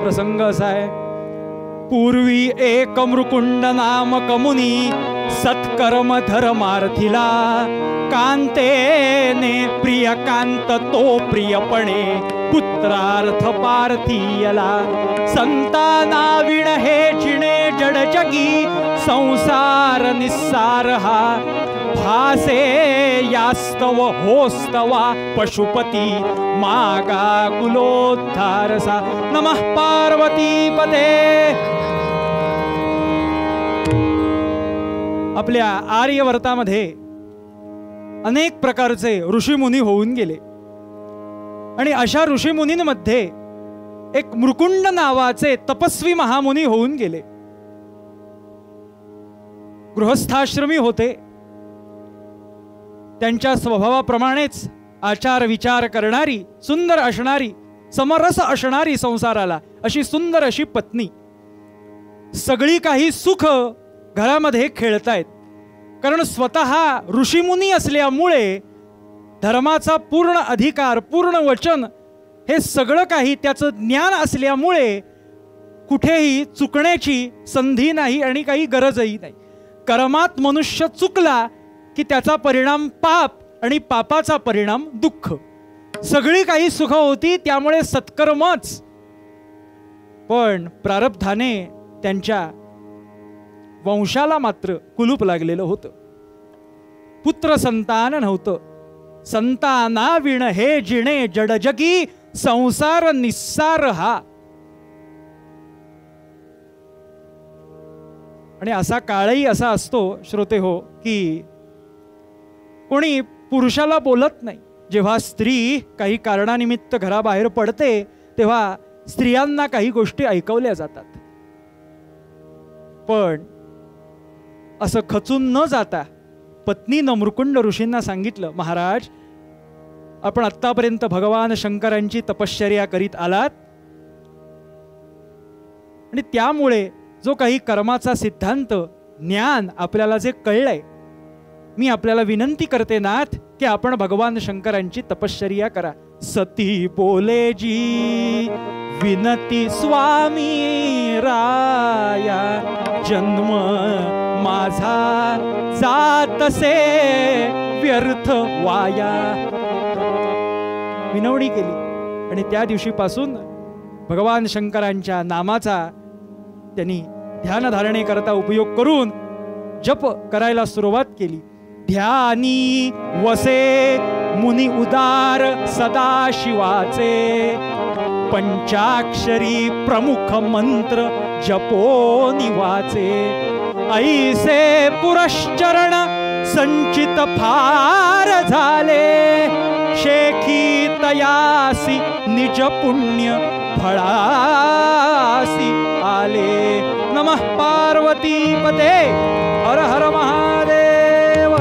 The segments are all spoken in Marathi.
प्रसंग असा आहे, पूर्वी एक मृकुंड नामक मुनी सत्कर्म धर्मार्थिला, कांतेने प्रिय कांत तो प्रियपणे पुत्रार्थ पार्थियला, संतानाविण हे जिणे जड जगी संसार निस्सार हा, भासे यास्तव होस्तवा पशुपती मागा कुलोद्धारसा। नमः पार्वती पते। आपल्या आर्यवर्तामध्ये अनेक प्रकारचे ऋषीमुनी होऊन गेले आणि अशा ऋषीमुनींमध्ये एक मृकुंड नावाचे तपस्वी महामुनी होऊन गेले। गृहस्थाश्रमी होते, त्यांच्या स्वभावाप्रमाणेच आचार विचार करणारी, सुंदर असणारी, समरस असणारी संसाराला अशी सुंदर अशी पत्नी, सगळी काही सुख घरामध्ये खेळतायत। कारण स्वतः ऋषीमुनी असल्यामुळे धर्माचा पूर्ण अधिकार, पूर्ण वचन हे सगळं काही त्याचं ज्ञान असल्यामुळे कुठेही चुकण्याची संधी नाही आणि काही गरजही नाही। कर्मात मनुष्य चुकला की त्याचा परिणाम पाप आणि पापाचा परिणाम दुःख। सगळी काही सुख होती त्यामुळे सत्कर्मच, पण प्रारब्धाने त्यांच्या वंशाला मात्र कुलूप लागलेलं होतं। पुत्र संतान नव्हतं, संतानाविण हे जिणे जड जगी संसार निस्सार हा। आणि असा काळही असा असतो श्रोते हो, की कोणी पुरुषाला बोलत नाही। जेव्हा स्त्री काही कारणानिमित्त घराबाहेर पडते तेव्हा स्त्रियांना काही गोष्टी ऐकवल्या जातात, पण असं खचून न जाता पत्नीनं मृकुंड ऋषींना सांगितलं, महाराज आपण आत्तापर्यंत भगवान शंकरांची तपश्चर्या करीत आलात आणि त्यामुळे जो काही कर्माचा सिद्धांत ज्ञान आपल्याला जे कळलंय, मी आपल्याला विनंती करते नाथ की आपण भगवान शंकरांची तपश्चर्या करा। सती बोले जी विनती स्वामी राया, जन्म माझा जातसे व्यर्थ वाया। विनवणी केली आणि त्या दिवशीपासून भगवान शंकरांच्या नामाचा त्यांनी ध्यानधारणे करता उपयोग करून जप करायला सुरुवात केली। ध्यानी वसे मुनी उदार सदा शिवाचे, पंचाक्षरी प्रमुख मंत्र जपो निवाचे, ऐसे पुरश्चरण संचित फार झाले, शेखी तयासी निज पुण्य फळासी आले। नमः पार्वती पते। हर हर महादेव।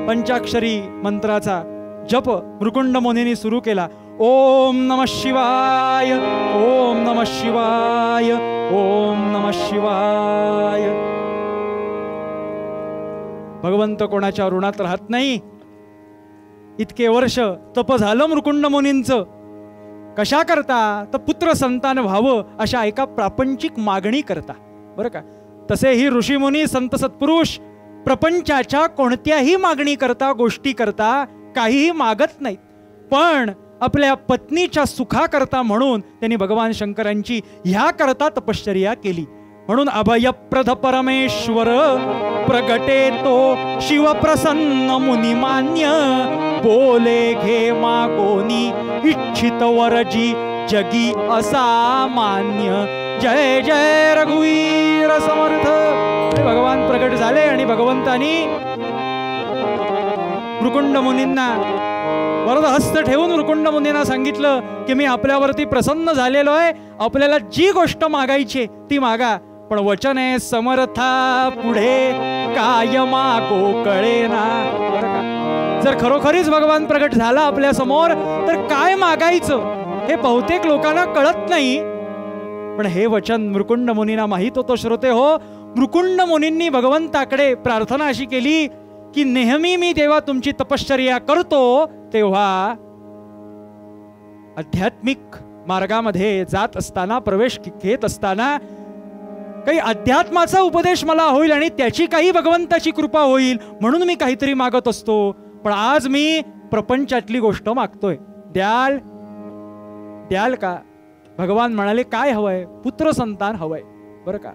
पंचाक्षरी मंत्राचा जप मृकुंड मुनींनी सुरू केला। ओम नमः शिवाय, ओम नमः शिवाय, ओम नमः शिवाय। भगवंत कोणाच्या ऋणात राहत नाही। इतके वर्ष तप झालं मृकुंड मुनींचं, कशा करता तर पुत्र संतान व्हावं अशा एका प्रापंचिक मागणी करता, बरं का। तसे ही ऋषीमुनी संत सत्पुरुष प्रपंचाच्या कोणत्याही मागणी करता, गोष्टी करता काहीही मागत नाहीत, पण आपल्या पत्नीच्या सुखाकरता म्हणून त्यांनी भगवान शंकरांची ह्या करता तपश्चर्या केली। म्हणून अभयप्रद परमेश्वर प्रगटे तो शिवप्रसन्न मुनिमान्य, बोले घे मागोनी इच्छित वरजी जगी असामान्य। जय जय रघुवीर समर्थ। भगवान प्रगट झाले आणि भगवंतानी मृकुंड मुनींना वरदहस्त ठेवून मृकुंड मुनींना सांगितलं की मी आपल्यावरती प्रसन्न झालेलो आहे, आपल्याला जी गोष्ट मागायची ती मागा, पण वचन आहे समर्था पुढे काय मागो कळेना। जर खरोखरीच भगवान प्रगट झाला आपल्या समोर तर काय मागायचं हे बहुतेक लोकांना कळत नाही, पण हे वचन मृकुंड मुनींना माहित होतं श्रोते हो। मृकुंड मुनींनी भगवंताकडे प्रार्थना अशी केली की नेहमी मी जेव्हा तुमची तपश्चर्या करतो तेव्हा आध्यात्मिक मार्गामध्ये जात असताना, प्रवेश घेत असताना काही अध्यात्माचा उपदेश मला होईल आणि त्याची काही भगवंताची कृपा होईल म्हणून मी काहीतरी मागत असतो. पण आज मी प्रपंचातली गोष्ट मागतोय. द्याल द्याल का? भगवान म्हणाले काय हवंय? पुत्र संतान हवंय. बरं का,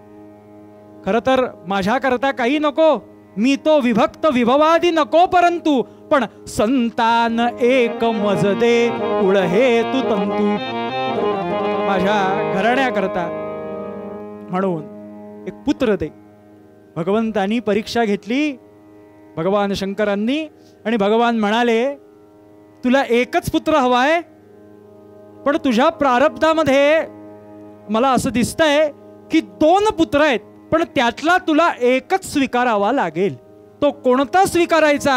खरं तर माझ्या करता काही नको, मी तो विभक्त विभवादी नको, परंतु पण संतान एक मज दे कुळ हे तू तंतू. माझ्या घराण्याकरता म्हणून एक पुत्र दे. भगवंतांनी परीक्षा घेतली भगवान शंकरांनी आणि भगवान म्हणाले तुला एकच पुत्र हवाय, पण तुझ्या प्रारब्धामध्ये मला असं दिसतंय की 2 पुत्र आहेत, पण त्यातला तुला एकच स्वीकारावा लागेल. तो कोणता स्वीकारायचा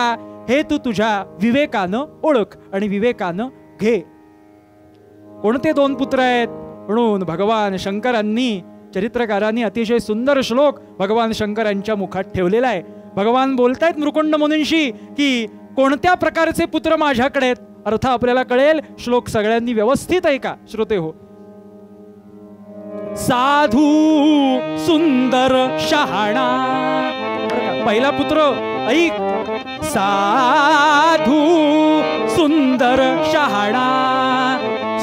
हे तू तुझ्या विवेकानं ओळख आणि विवेकानं घे. कोणते 2 पुत्र आहेत? म्हणून भगवान शंकरांनी, चरित्रकारांनी अतिशय सुंदर श्लोक भगवान शंकरांच्या मुखात ठेवलेला आहे. भगवान बोलतायत मृकुंड मुनींशी की कोणत्या प्रकारचे पुत्र माझ्याकडे आहेत. अर्थ आपल्याला कळेल. श्लोक सगळ्यांनी व्यवस्थित ऐका श्रोते हो. साधू सुंदर शहाणा. पहिला पुत्र ऐक. साधू सुंदर शहाणा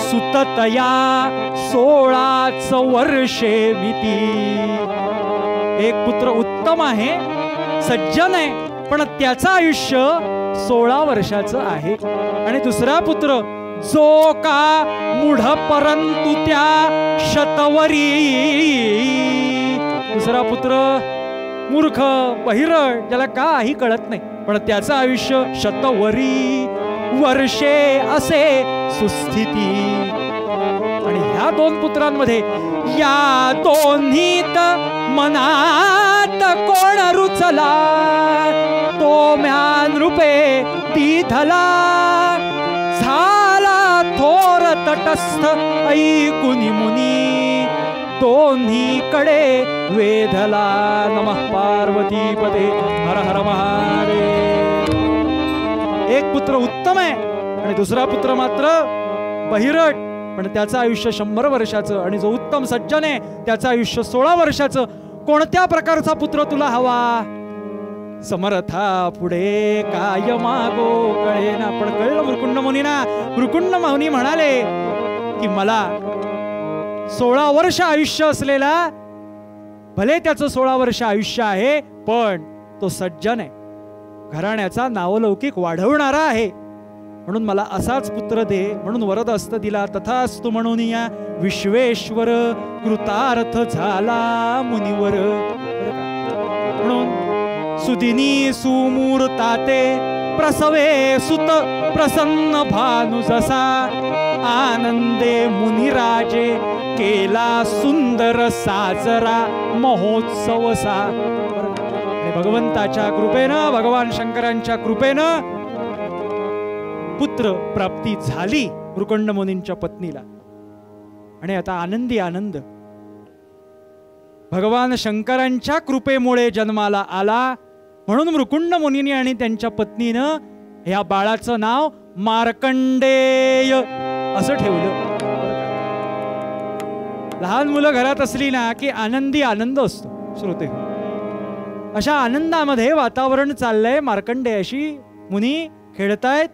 सुततया 16 वर्षे मिती. एक पुत्र उत्तम आहे, सज्जन आहे, पण त्याचं आयुष्य 16 वर्षाचं आहे. आणि दुसरा पुत्र जो का मूढ परंतु त्या शतवरी. दुसरा पुत्र मूर्ख, बहिरळ, ज्याला काही कळत नाही, पण त्याचं आयुष्य शतवरी वर्षे असे सुस्थिती. आणि ह्या 2 पुत्रांमध्ये या दोन्हीत मनात कोण रुचला, तो म्यान रूपे दिधला. झाला थोर तटस्थ ऐकुनी मुनी, दोन्हीकडे वेधला. नमः पार्वती पदे हर हर महादेव. एक पुत्र उत्तम आहे आणि दुसरा पुत्र मात्र बहिरट, पण त्याचं आयुष्य 100 वर्षाचं. आणि जो उत्तम सज्जन आहे त्याचं आयुष्य 16 वर्षाचं. कोणत्या प्रकारचा पुत्र तुला हवा? समर्था पुढे काय मागो कळेना. पण कळलं मृकुंड मुनींना. मृकुंड मुनी म्हणाले की मला 16 वर्ष आयुष्य असलेला, भले त्याचं 16 वर्ष आयुष्य आहे, पण तो सज्जन आहे, घराण्याचा नावलौकिक वाढवणारा आहे, म्हणून मला असाच पुत्र दे. म्हणून वरद हस्त दिला. तथास्तु म्हणून या विश्वेश्वर कृतार्थ झाला मुनिवर. म्हणून सुदिनी सुमूर्ताते प्रसवे सुत प्रसन्न भानु जसा, आनंदे मुनिराजे केला सुंदर साजरा महोत्सवसा. भगवंताच्या कृपेनं, भगवान शंकरांच्या कृपेनं पुत्र प्राप्ती झाली मृकुंड मुनींच्या पत्नीला. आणि आता आनंदी आनंद भगवान शंकरांच्या कृपेमुळे जन्माला आला. म्हणून मृकुंड मुनींनी आणि त्यांच्या पत्नीनं ह्या बाळाचं नाव मार्कंडेय असं ठेवलं. लहान मुलं घरात असली ना की आनंदी आनंद असतो श्रोते. अशा आनंदामध्ये वातावरण चाललंय. मार्कंडेयाशी मुनी खेळतायत.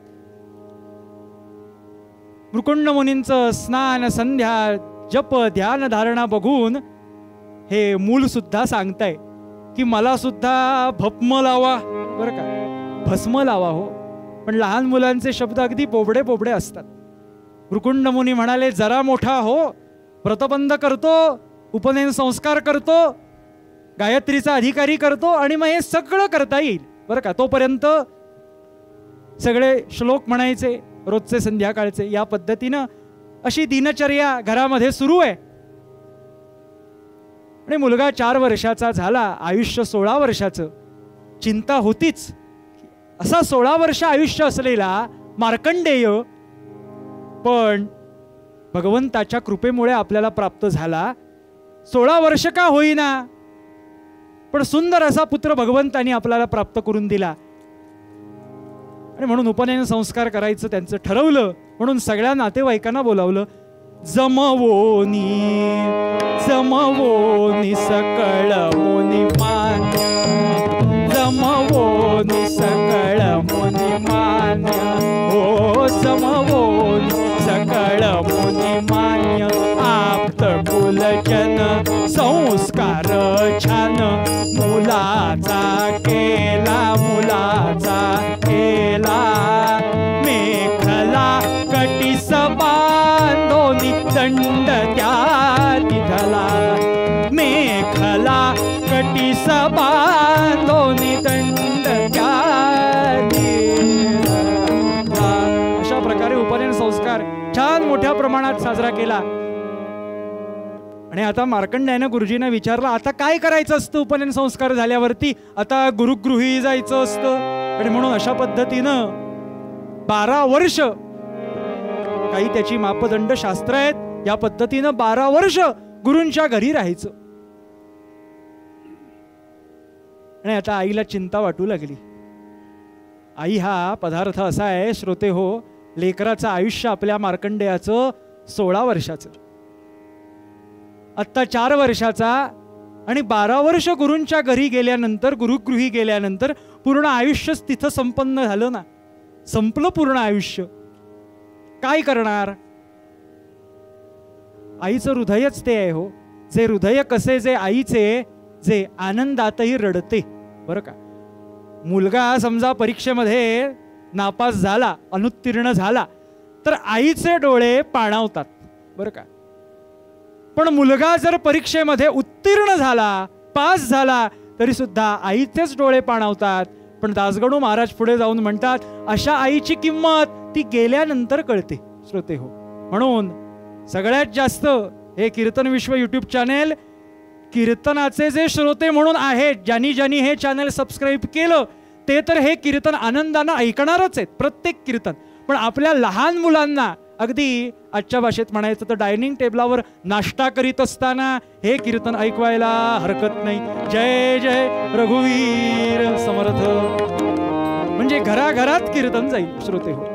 मृकुंड मुनींचं स्नान संध्या जप ध्यान धारणा बघून हे मूल सुद्धा सांगताय की मला सुद्धा भस्म लावा. बरं का, भस्म लावा हो. पण लहान मुलांचे शब्द अगदी बोबडे बोबडे असतात. मृकुंड मुनी म्हणाले जरा मोठा हो, व्रतबंध करतो, उपनयन संस्कार करतो, गायत्रीचा अधिकारी करतो आणि मग हे सगळं करता येईल. बरं का, तोपर्यंत सगळे श्लोक म्हणायचे रोजचे संध्याकाळचे. या पद्धतीनं अशी दिनचर्या घरामध्ये सुरू आहे. आणि मुलगा 4 वर्षाचा झाला, आयुष्य 16 वर्षाचं. चिंता होतीच. असा 16 वर्ष आयुष्य असलेला मार्कंडेय पण भगवंताच्या कृपेमुळे आपल्याला प्राप्त झाला. 16 वर्ष का होईना, पण सुंदर असा पुत्र भगवंतानी आपल्याला प्राप्त करून दिला. आणि म्हणून उपनयन संस्कार करायचं त्यांचं ठरवलं. म्हणून सगळ्या नातेवाईकांना बोलावलं. जमवोनी जमवोनी सकळ मुनी मान्य, जमवोनी सकळ मुनी मान्य, हो जमवोनी सकळ मुनी मान्य, आप्त कुलजन संस्कार छान, मुलाचा केला मुलाचा केला, मेखला कटीस बांधोनी दंड त्या तिथला, मेखला कटीस बांधोनी दंड त्या तिथला. अशा प्रकारे उपनयन संस्कार छान मोठ्या प्रमाणात साजरा केला. आणि आता मार्कंडेयानं गुरुजींना विचारलं, आता काय करायचं असतं उपनयन संस्कार झाल्यावरती? आता गुरुगृही जायचं असतं. आणि म्हणून अशा पद्धतीनं 12 वर्ष, काही त्याची मापदंड शास्त्र आहेत, या पद्धतीनं 12 वर्ष गुरूंच्या घरी राहायचं. आणि आता आईला चिंता वाटू लागली. आई हा पदार्थ असा आहे श्रोते हो, लेकराचं आयुष्य आपल्या मार्कंडेयाचं 16 वर्षाचं, आत्ता 4 वर्षाचा, आणि 12 वर्ष गुरूंच्या घरी गेल्यानंतर, गुरुगृही गेल्यानंतर पूर्ण आयुष्यच तिथं संपन्न झालं ना, संपलं पूर्ण आयुष्य. काय करणार? आईचं हृदयच ते आहे हो, जे हृदय कसे, जे आईचे जे आनंदातही रडते. बरं का, मुलगा समजा परीक्षेमध्ये नापास झाला, अनुत्तीर्ण झाला, तर आईचे डोळे पाणावतात. बरं का, पण मुलगा जर परीक्षेमध्ये उत्तीर्ण झाला, पास झाला, तरी सुद्धा आईचेच डोळे पाणावतात. पण दासगणू महाराज पुढे जाऊन म्हणतात, अशा आईची किंमत ती गेल्यानंतर कळते श्रोते हो. म्हणून सगळ्यात जास्त हे कीर्तन विश्व यूट्यूब चॅनेल, कीर्तनाचे जे श्रोते म्हणून आहेत, ज्यांनी ज्यांनी हे चॅनेल सबस्क्राईब केलं, ते तर हे कीर्तन आनंदानं ऐकणारच आहेत, प्रत्येक कीर्तन. पण आपल्या लहान मुलांना, अगदी आजच्या भाषेत म्हणायचं तर डायनिंग टेबलावर नाश्ता करीत असताना हे कीर्तन ऐकवायला हरकत नाही. जय जय रघुवीर समर्थ, म्हणजे घराघरात कीर्तन जाईल श्रोते हो.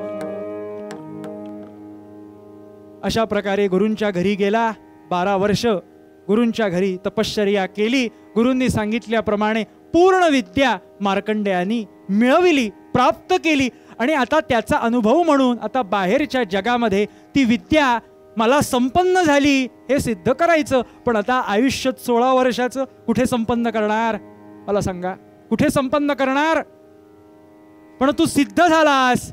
अशा प्रकारे गुरूंच्या घरी गेला, 12 वर्ष गुरूंच्या घरी तपश्चर्या केली. गुरूंनी सांगितल्याप्रमाणे पूर्ण विद्या मार्कंडेयांनी मिळविली, प्राप्त केली. आणि आता त्याचा अनुभव म्हणून आता बाहेरच्या जगामध्ये ती विद्या मला संपन्न झाली हे सिद्ध करायचं. पण आता आयुष्य 16 वर्षाचं कुठे संपन्न करणार? मला सांगा, कुठे संपन्न करणार? पण तू सिद्ध झालास,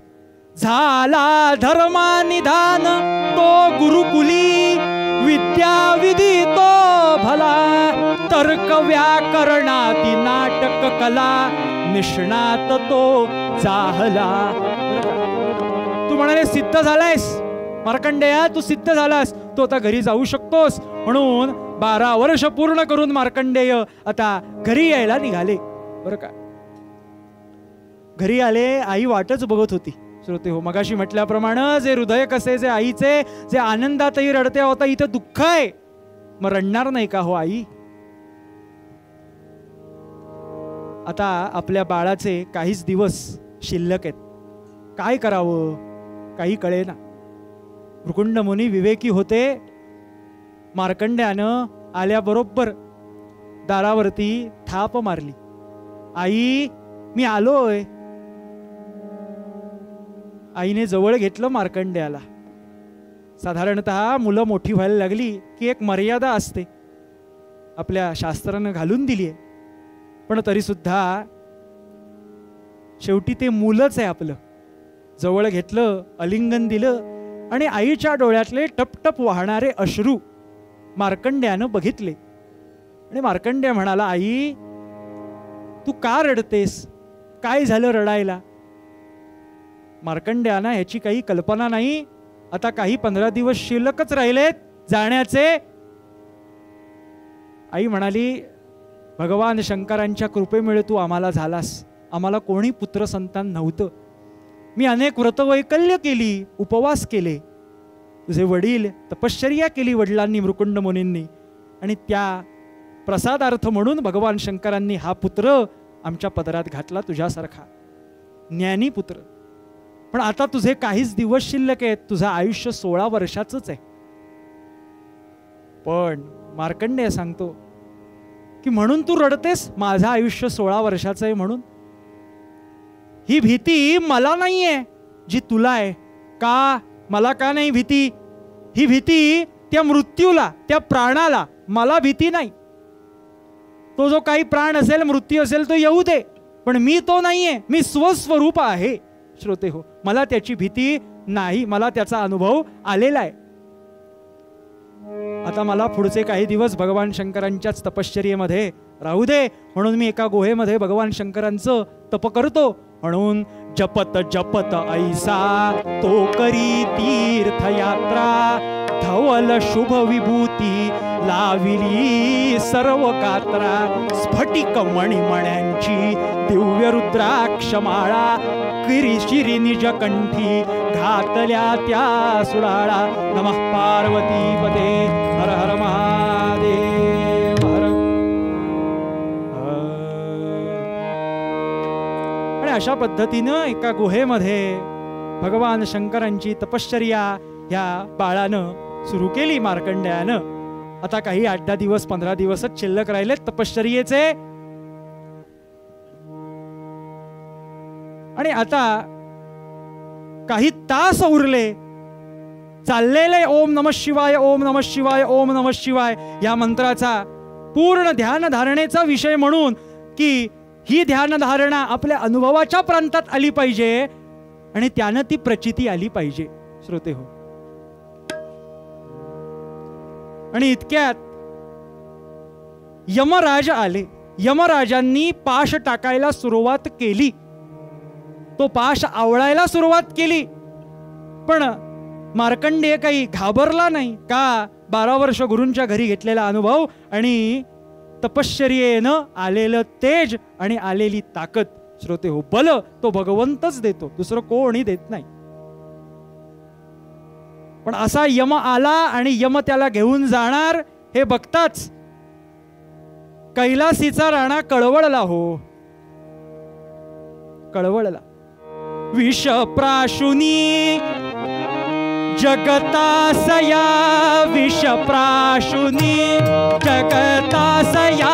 झाला धर्मानिधान तो गुरुकुली, विद्या विधी तो भला, तर्क व्याकरणाती नाटक कला, निष्णात तो जाहला. तू म्हणाले सिद्ध झालायस मार्कंडेया, तू सिद्ध झालास, तू आता घरी जाऊ शकतोस. म्हणून 12 वर्ष पूर्ण करून मार्कंडेय आता घरी यायला निघाले. बरं का, घरी आले, आई वाटच बघत होती श्रोते हो. मगाशी म्हटल्याप्रमाणे जे हृदय कसे, जे आईचे जे आनंदातही रडते, होता इथं दुःख आहे, मग रडणार नाही का हो आई? आता आपल्या बाळाचे काहीच दिवस शिल्लक आहेत, काय करावं काही कळेना. भृकुंड मुनी विवेकी होते. मार्कंड्यानं आल्याबरोबर दारावरती थाप मारली, आई मी आलोय. आईने जवळ घेतलं मार्कंड्याला. साधारणतः मुलं मोठी व्हायला लागली की एक मर्यादा असते, आपल्या शास्त्रानं घालून दिली आहे. पण तरी सुद्धा शेवटी ते मुलंच आहे आपलं. जवळ घेतलं, अलिंगन दिलं आणि आईच्या डोळ्यातले टपटप वाहणारे अश्रू मार्कंड्यानं बघितले. आणि मार्कंड्य म्हणाला, आई तू का रडतेस? काय झालं रडायला? मार्कंड्याना ह्याची काही कल्पना नाही. आता काही 15 दिवस शिल्लकच राहिलेत जाण्याचे. आई म्हणाली, भगवान शंकरांच्या कृपेमुळे तू आम्हाला झालास. आम्हाला कोणी पुत्र संतान नव्हतं. मी अनेक व्रतवैकल्य केली, उपवास केले. तुझे वडील तपश्चर्या केली वडिलांनी, मृकुंड मुनींनी, आणि त्या प्रसादार्थ म्हणून भगवान शंकरांनी हा पुत्र आमच्या पदरात घातला, तुझ्यासारखा ज्ञानी पुत्र. पण आता तुझे काहीच दिवस शिल्लक आहेत, तुझं आयुष्य 16 वर्षाचंच आहे. पण मार्कंडेय सांगतो की म्हणून तू रडतेस, माझं आयुष्य 16 वर्षाचं आहे म्हणून? ही भीती मला नाहीये जी तुला आहे. का? मला का नाही भीती? ही भीती त्या मृत्यूला, त्या प्राणाला. मला भीती नाही. तो जो काही प्राण असेल, मृत्यू असेल, तो येऊ दे, पण मी तो नाहीये. मी स्वस्वरूप आहे. श्रोते हो, मला त्याची भीती नाही. मला त्याचा अनुभव आलेला आहे. आता मला पुढचे काही दिवस भगवान शंकरांच्याच तपश्चर्येमध्ये राहू दे, म्हणून मी एका गुहेमध्ये भगवान शंकरांचं तप करतो. म्हणून जपत जपत ऐसा तो करी तीर्थयात्रा, धवल शुभ विभूती लाविली सर्व कात्रा, स्फटिक मणिमण्यांची दिव्य रुद्राक्ष माळा, किरीशिरी निज कंठी घातल्या त्या सुडाळा. नमः पार्वती पदे हर हर महादेव हर. आणि अशा पद्धतीनं एका गुहेमध्ये भगवान शंकरांची तपश्चर्या ह्या बाळानं सुरू केली, मार्कंडेयानं. आता काही 8-10 दिवस 15 दिवसच शिल्लक राहिलेत तपश्चर्येचे. आणि आता काही तास उरले. चाललेले ओम नमः शिवाय, ओम नमः शिवाय, ओम नमः शिवाय या मंत्राचा पूर्ण ध्यान धारणेचा विषय म्हणून की ही ध्यान धारणा आपल्या अनुभवाच्या प्रांतात आली पाहिजे आणि त्यानं ती प्रचिती आली पाहिजे. श्रोते हो, आणि इतक्यात यमराज आले. यमराजांनी पाश टाकायला सुरुवात केली. तो पाश आवळायला सुरुवात केली, पण मार्कंडेय काही घाबरला नाही. का? 12 वर्ष गुरूंच्या घरी घेतलेला अनुभव आणि तपश्चर्येनं आलेलं तेज आणि आलेली ताकद. श्रोते हो, बल तो भगवंतच देतो, दुसरं कोणी देत नाही. पण असा यम आला आणि यम त्याला घेऊन जाणार हे बघताच कैलासीचा राणा कळवळला. हो, कळवळला. विषप्राशुनी जगतासया, विषप्राशुनी जगतासया,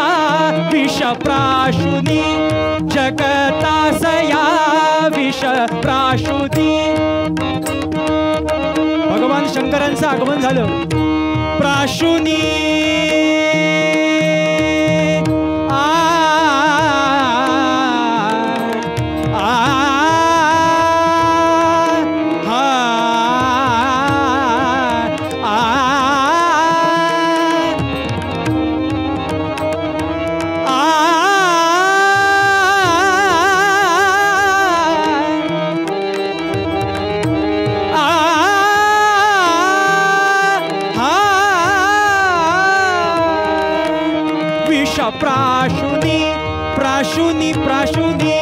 विषप्राशुनी जगतासया, विषप्राशुनी. भगवान शंकरांचं आगमन झालं. प्राशुनी प्राशुनी प्राशुनी प्राशुनी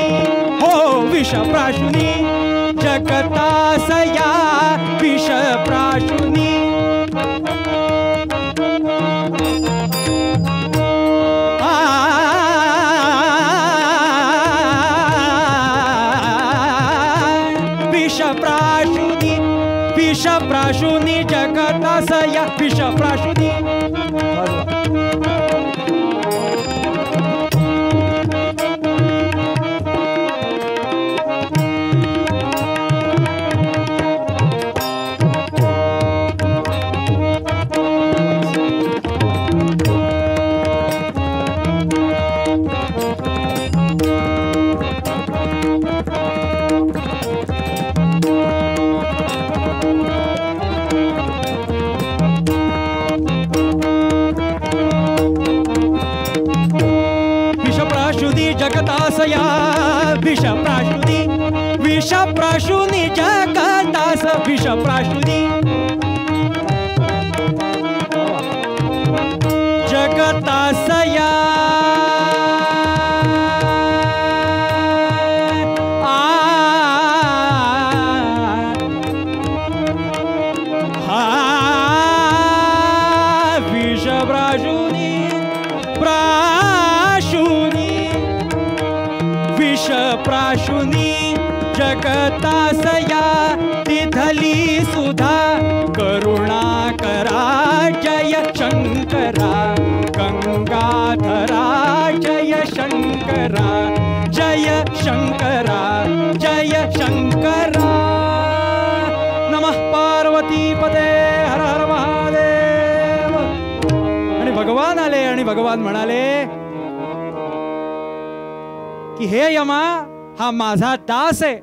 हो विष प्राशुनी जगतासया विष प्राशुनी. विष प्राशुनी विष प्राशुनी जगतासया विष प्राशुनी. जगतासया विष प्राशुनी विष प्राशुनी जगतास विष प्राशुनी. जगतासया विष प्राशुनी विष प्राशुनी जगतासया तिथली सुधा करुणा करा जय शंकर. शंकरा गंगाधरा जय शंकरा जय शंकरा जय शंकरा नमः पार्वती पते हर हर महादेव। आणि भगवान आले आणि भगवान म्हणाले की हे यमा, हा माझा दास आहे,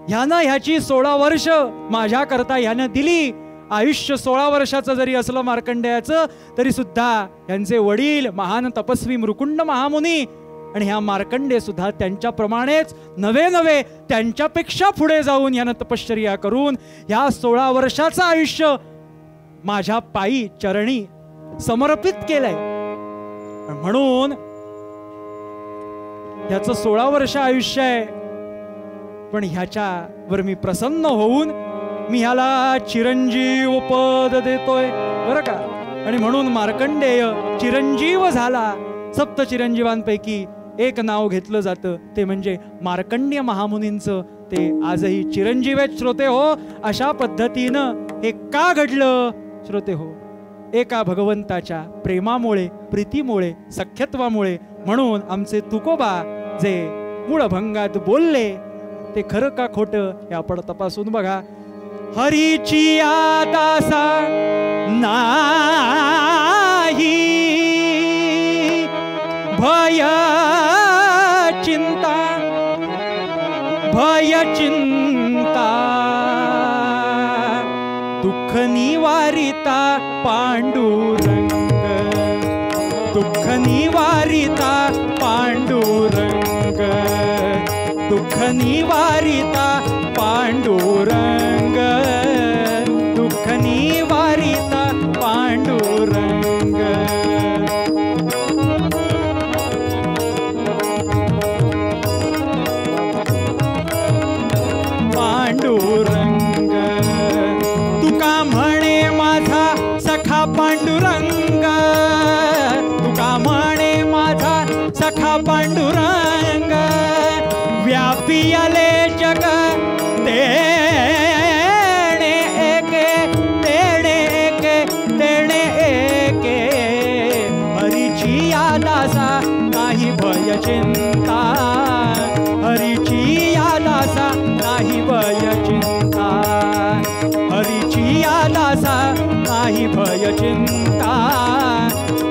ह्यानं ह्याची 16 वर्ष माझ्या करता ह्यानं दिली। आयुष्य 16 वर्षाचं जरी असलं मार्कंडेयाचं तरी सुद्धा यांचे वडील महान तपस्वी मृकुंड महामुनी आणि ह्या मार्कंडे सुद्धा त्यांच्याप्रमाणेच नवे त्यांच्यापेक्षा पुढे जाऊन यानं तपश्चर्या करून ह्या 16 वर्षाचं आयुष्य माझ्या पायी चरणी समर्पित केलंय। म्हणून ह्याचं 16 वर्ष आयुष्य आहे, पण ह्याच्यावर मी प्रसन्न होऊन मी ह्याला चिरंजीव पद देतोय बरं का। आणि म्हणून मार्कंडेय चिरंजीव झाला। सप्त चिरंजीवांपैकी एक नाव घेतलं जातं ते म्हणजे मार्कंडेय महामुनींचं। ते आजही चिरंजीव आहेत श्रोते हो। अशा पद्धतीनं हे का घडलं श्रोते हो? एका भगवंताच्या प्रेमामुळे, प्रीतीमुळे, सख्यत्वामुळे। म्हणून आमचे तुकोबा जे मूळभंगात बोलले ते खरं का खोटं हे आपण तपासून बघा। हरीची आदासा नाही भय चिंता दुःख निवारिता पांडुरंग दुःख निवारिता पांडुरंग दुःख निवारिता पांडुरंग दुःख निवारिता पांडुरंग। पांडुरंग तुका म्हणे माझा सखा पांडुरंग तुका म्हणे माझा सखा पांडुरंग व्यापी आले जग तेणे एके हरीची आदासा नाही भय चिंता हरीची आदासा नाही भय चिंता हरीची आदासा नाही भय चिंता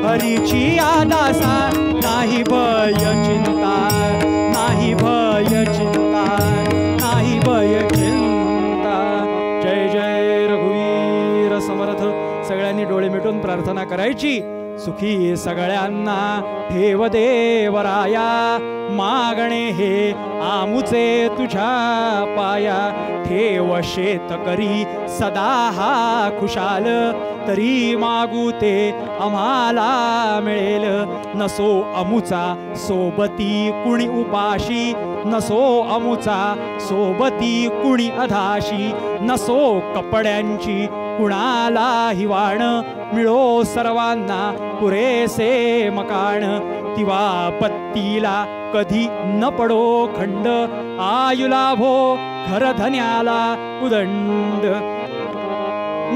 हरीची आदासा नाही भय चिंता नाही भय चिंता नाही भय चिंता। जय जय रघुवीर समर्थ। सगळ्यांनी डोळे मिटून प्रार्थना करायची। सुखी सगळ्यांना ठेव देवराया मागणे हे आमुचे तुझ्या पाया ठेव शेतकरी सदा हा खुशाल तरी मागू ते आम्हाला मिळेल नसो अमुचा सोबती कुणी उपाशी नसो अमुचा सोबती कुणी अधाशी नसो कपड्यांची कुणाला हिवाण मिळो सर्वांना पुरेसे मकान तिवा पत्तीला कधी न पडो खंड आयुलाभो घरधन्याला उदंड।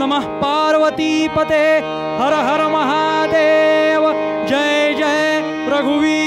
नमः पार्वती पते हर हर महादेव। जय जय रघुवीर।